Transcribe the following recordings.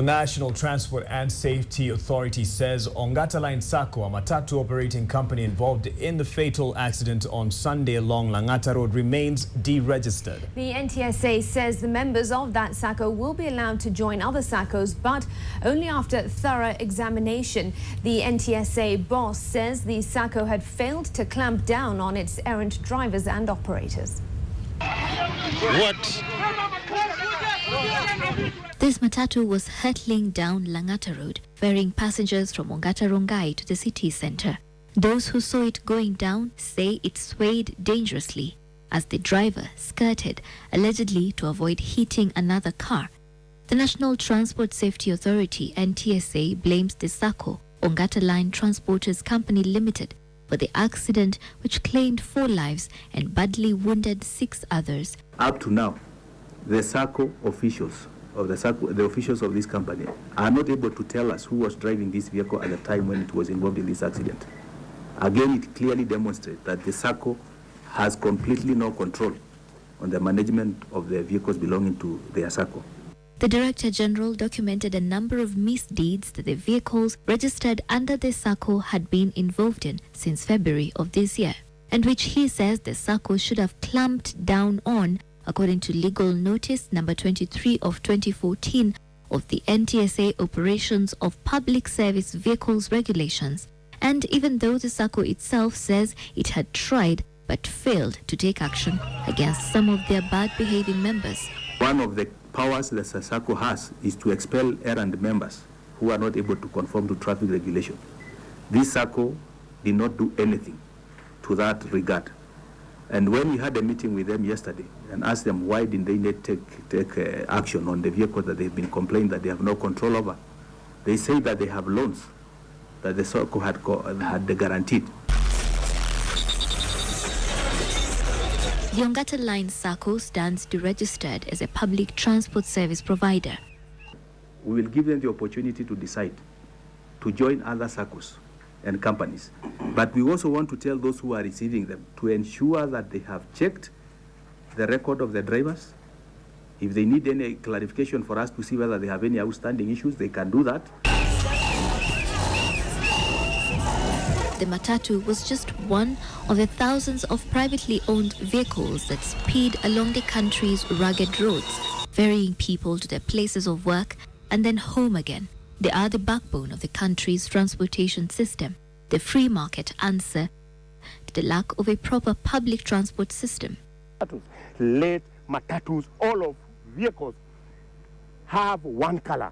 The National Transport and Safety Authority says Ongataline sacco, a matatu operating company involved in the fatal accident on Sunday along Langata Road, remains deregistered. The NTSA says the members of that sacco will be allowed to join other saccos, but only after thorough examination. The NTSA boss says the sacco had failed to clamp down on its errant drivers and operators. What? This matatu was hurtling down Langata Road, ferrying passengers from Ongataline to the city centre. Those who saw it going down say it swayed dangerously as the driver skirted, allegedly to avoid hitting another car. The National Transport Safety Authority, NTSA, blames the sacco, Ongataline Transporters Company Limited, for the accident, which claimed 4 lives and badly wounded 6 others. Up to now, the sacco officials the officials of this company are not able to tell us who was driving this vehicle at the time when it was involved in this accident. Again, it clearly demonstrates that the sacco has completely no control on the management of the vehicles belonging to their sacco. The Director General documented a number of misdeeds that the vehicles registered under the sacco had been involved in since February of this year, and which he says the sacco should have clamped down on, according to Legal Notice number 23 of 2014 of the NTSA Operations of Public Service Vehicles Regulations. And even though the sacco itself says it had tried but failed to take action against some of their bad-behaving members. One of the powers that the sacco has is to expel errant members who are not able to conform to traffic regulation. This sacco did not do anything to that regard. And when we had a meeting with them yesterday and asked them why didn't they take action on the vehicle that they've been complaining that they have no control over, they say that they have loans that the sacco had guaranteed. The Ongataline sacco stands deregistered as a public transport service provider. We will give them the opportunity to decide to join other saccos and companies. But we also want to tell those who are receiving them to ensure that they have checked the record of the drivers. If they need any clarification for us to see whether they have any outstanding issues, they can do that. The matatu was just one of the thousands of privately owned vehicles that speed along the country's rugged roads, ferrying people to their places of work and then home again. They are the backbone of the country's transportation system, the free market answer to the lack of a proper public transport system. Let matatus, all of vehicles have one color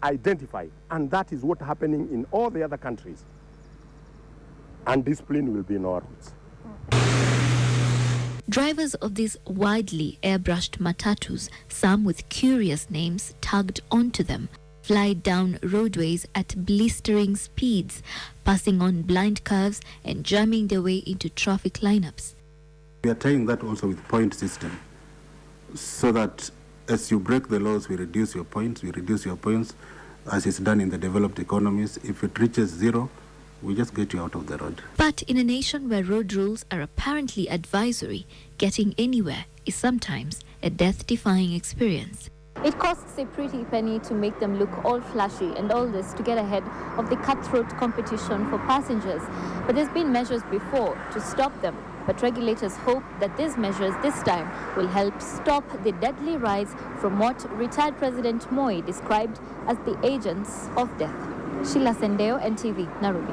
identified, and that is what's happening in all the other countries. And discipline will be in our routes. Drivers of these widely airbrushed matatus, some with curious names tagged onto them, fly down roadways at blistering speeds, passing on blind curves and jamming their way into traffic lineups. We are trying that also with point system, so that as you break the laws, we reduce your points, as is done in the developed economies. If it reaches 0, we just get you out of the road. But in a nation where road rules are apparently advisory, getting anywhere is sometimes a death-defying experience. It costs a pretty penny to make them look all flashy, and all this to get ahead of the cutthroat competition for passengers. But there's been measures before to stop them. But regulators hope that these measures this time will help stop the deadly rise from what retired President Moi described as the agents of death. Sheila Sendeo, NTV, Nairobi.